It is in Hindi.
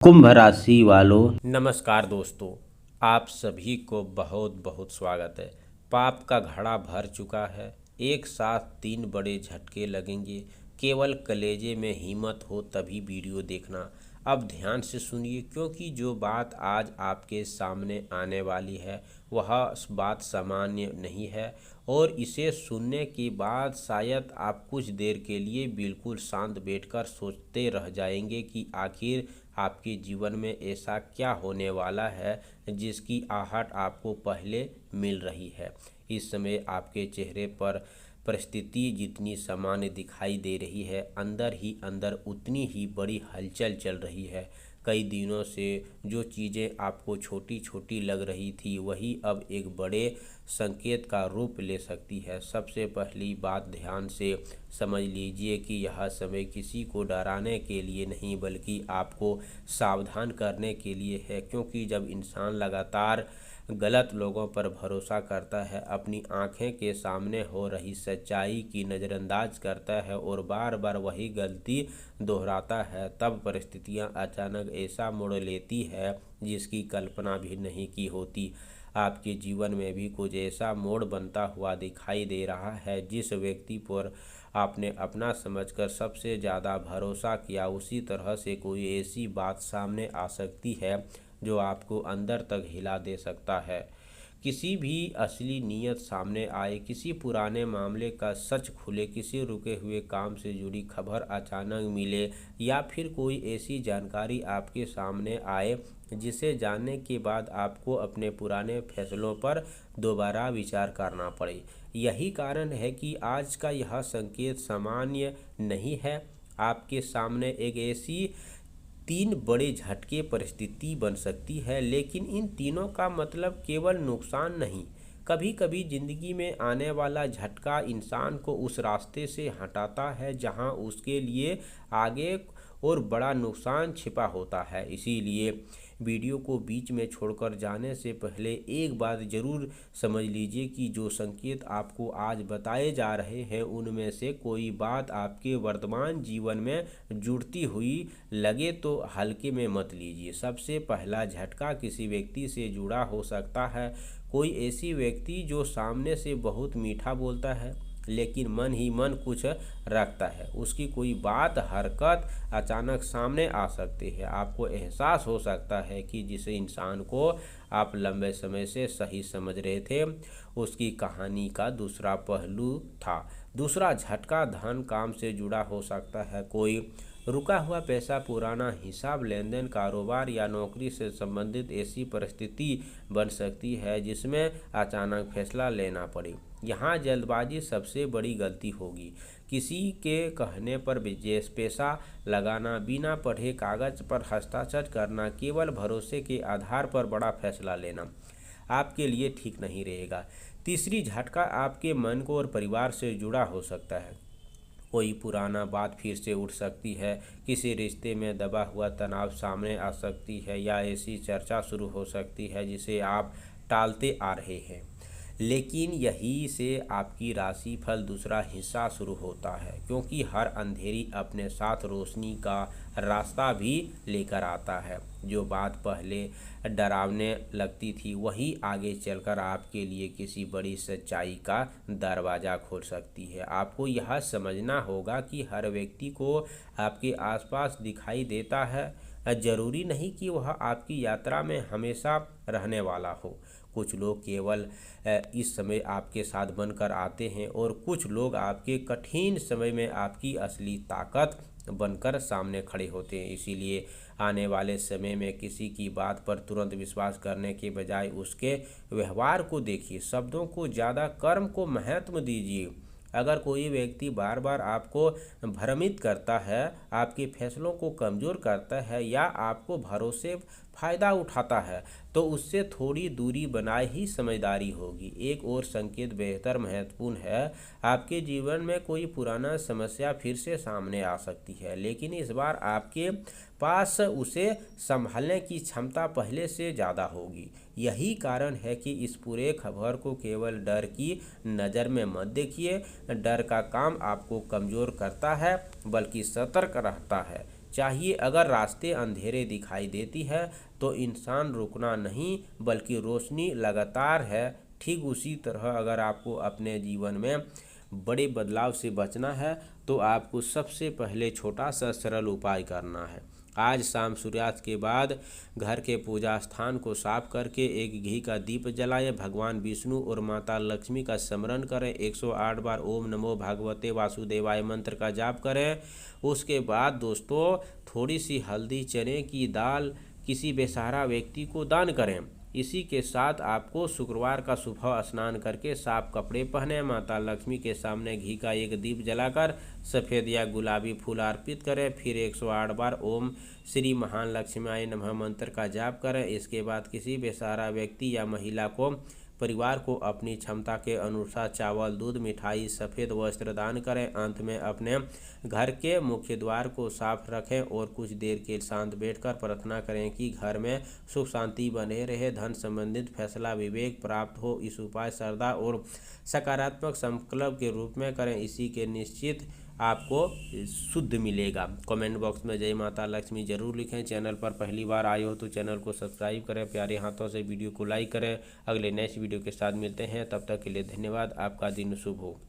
कुंभ राशि वालों, नमस्कार दोस्तों। आप सभी को बहुत बहुत स्वागत है। पाप का घड़ा भर चुका है। एक साथ 3 बड़े झटके लगेंगे। केवल कलेजे में हिम्मत हो तभी वीडियो देखना। अब ध्यान से सुनिए, क्योंकि जो बात आज आपके सामने आने वाली है वह बात सामान्य नहीं है और इसे सुनने के बाद शायद आप कुछ देर के लिए बिल्कुल शांत बैठकर सोचते रह जाएंगे कि आखिर आपके जीवन में ऐसा क्या होने वाला है जिसकी आहट आपको पहले मिल रही है। इस समय आपके चेहरे पर परिस्थिति जितनी सामान्य दिखाई दे रही है, अंदर ही अंदर उतनी ही बड़ी हलचल चल रही है। कई दिनों से जो चीज़ें आपको छोटी छोटी लग रही थी वही अब एक बड़े संकेत का रूप ले सकती है। सबसे पहली बात ध्यान से समझ लीजिए कि यह समय किसी को डराने के लिए नहीं बल्कि आपको सावधान करने के लिए है, क्योंकि जब इंसान लगातार गलत लोगों पर भरोसा करता है, अपनी आंखें के सामने हो रही सच्चाई की नज़रअंदाज करता है और बार बार वही गलती दोहराता है, तब परिस्थितियां अचानक ऐसा मोड़ लेती है जिसकी कल्पना भी नहीं की होती। आपके जीवन में भी कुछ ऐसा मोड़ बनता हुआ दिखाई दे रहा है। जिस व्यक्ति पर आपने अपना समझकर सबसे ज़्यादा भरोसा किया, उसी तरह से कोई ऐसी बात सामने आ सकती है जो आपको अंदर तक हिला दे सकता है। किसी भी असली नीयत सामने आए, किसी पुराने मामले का सच खुले, किसी रुके हुए काम से जुड़ी खबर अचानक मिले या फिर कोई ऐसी जानकारी आपके सामने आए जिसे जानने के बाद आपको अपने पुराने फैसलों पर दोबारा विचार करना पड़े। यही कारण है कि आज का यह संकेत सामान्य नहीं है। आपके सामने एक ऐसी 3 बड़े झटके परिस्थिति बन सकती है, लेकिन इन तीनों का मतलब केवल नुकसान नहीं। कभी कभी जिंदगी में आने वाला झटका इंसान को उस रास्ते से हटाता है जहां उसके लिए आगे और बड़ा नुकसान छिपा होता है। इसीलिए वीडियो को बीच में छोड़कर जाने से पहले एक बात ज़रूर समझ लीजिए कि जो संकेत आपको आज बताए जा रहे हैं उनमें से कोई बात आपके वर्तमान जीवन में जुड़ती हुई लगे तो हल्के में मत लीजिए। सबसे पहला झटका किसी व्यक्ति से जुड़ा हो सकता है। कोई ऐसी व्यक्ति जो सामने से बहुत मीठा बोलता है लेकिन मन ही मन कुछ रखता है। उसकी कोई बात हरकत अचानक सामने आ सकती है। आपको एहसास हो सकता है कि जिस इंसान को आप लंबे समय से सही समझ रहे थे उसकी कहानी का दूसरा पहलू था। दूसरा झटका धन काम से जुड़ा हो सकता है। कोई रुका हुआ पैसा, पुराना हिसाब, लेन देन, कारोबार या नौकरी से संबंधित ऐसी परिस्थिति बन सकती है जिसमें अचानक फैसला लेना पड़े। यहाँ जल्दबाजी सबसे बड़ी गलती होगी। किसी के कहने पर विशेष पैसा लगाना, बिना पढ़े कागज पर हस्ताक्षर करना, केवल भरोसे के आधार पर बड़ा फैसला लेना आपके लिए ठीक नहीं रहेगा। तीसरी झटका आपके मन को और परिवार से जुड़ा हो सकता है। कोई पुराना बात फिर से उठ सकती है, किसी रिश्ते में दबा हुआ तनाव सामने आ सकती है या ऐसी चर्चा शुरू हो सकती है जिसे आप टालते आ रहे हैं। लेकिन यही से आपकी राशि फल दूसरा हिस्सा शुरू होता है, क्योंकि हर अंधेरी अपने साथ रोशनी का रास्ता भी लेकर आता है। जो बात पहले डरावने लगती थी वही आगे चलकर आपके लिए किसी बड़ी सच्चाई का दरवाज़ा खोल सकती है। आपको यह समझना होगा कि हर व्यक्ति को आपके आसपास दिखाई देता है, जरूरी नहीं कि वह आपकी यात्रा में हमेशा रहने वाला हो। कुछ लोग केवल इस समय आपके साथ बनकर आते हैं और कुछ लोग आपके कठिन समय में आपकी असली ताकत बनकर सामने खड़े होते हैं। इसीलिए आने वाले समय में किसी की बात पर तुरंत विश्वास करने के बजाय उसके व्यवहार को देखिए, शब्दों को ज़्यादा कर्म को महत्व दीजिए। अगर कोई व्यक्ति बार बार आपको भ्रमित करता है, आपके फैसलों को कमज़ोर करता है या आपको भरोसे फ़ायदा उठाता है, तो उससे थोड़ी दूरी बनाए ही समझदारी होगी। एक और संकेत बेहतर महत्वपूर्ण है। आपके जीवन में कोई पुराना समस्या फिर से सामने आ सकती है, लेकिन इस बार आपके पास उसे संभालने की क्षमता पहले से ज़्यादा होगी। यही कारण है कि इस पूरे खबर को केवल डर की नज़र में मत देखिए। डर का काम आपको कमज़ोर करता है बल्कि सतर्क रहता है। चाहिए। अगर रास्ते अंधेरे दिखाई देती है तो इंसान रुकना नहीं बल्कि रोशनी लगातार है। ठीक उसी तरह अगर आपको अपने जीवन में बड़े बदलाव से बचना है तो आपको सबसे पहले छोटा सा सरल उपाय करना है। आज शाम सूर्यास्त के बाद घर के पूजा स्थान को साफ करके एक घी का दीप जलाएं। भगवान विष्णु और माता लक्ष्मी का स्मरण करें। 108 बार ओम नमो भगवते वासुदेवाय मंत्र का जाप करें। उसके बाद दोस्तों थोड़ी सी हल्दी, चने की दाल किसी बेसहारा व्यक्ति को दान करें। इसी के साथ आपको शुक्रवार का सुबह स्नान करके साफ कपड़े पहने, माता लक्ष्मी के सामने घी का एक दीप जलाकर सफ़ेद या गुलाबी फूल अर्पित करें। फिर 108 बार ओम श्री महान लक्ष्मीआय नमः मंत्र का जाप करें। इसके बाद किसी बेसहारा व्यक्ति या महिला को परिवार को अपनी क्षमता के अनुसार चावल, दूध, मिठाई, सफ़ेद वस्त्र दान करें। अंत में अपने घर के मुख्य द्वार को साफ रखें और कुछ देर के शांत बैठकर प्रार्थना करें कि घर में सुख शांति बने रहे, धन संबंधित फैसला विवेक प्राप्त हो। इस उपाय श्रद्धा और सकारात्मक संकल्प के रूप में करें। इसी के निश्चित आपको शुद्ध मिलेगा। कमेंट बॉक्स में जय माता लक्ष्मी जरूर लिखें। चैनल पर पहली बार आए हो तो चैनल को सब्सक्राइब करें। प्यारे हाथों से वीडियो को लाइक करें। अगले नेक्स्ट वीडियो के साथ मिलते हैं, तब तक के लिए धन्यवाद। आपका दिन शुभ हो।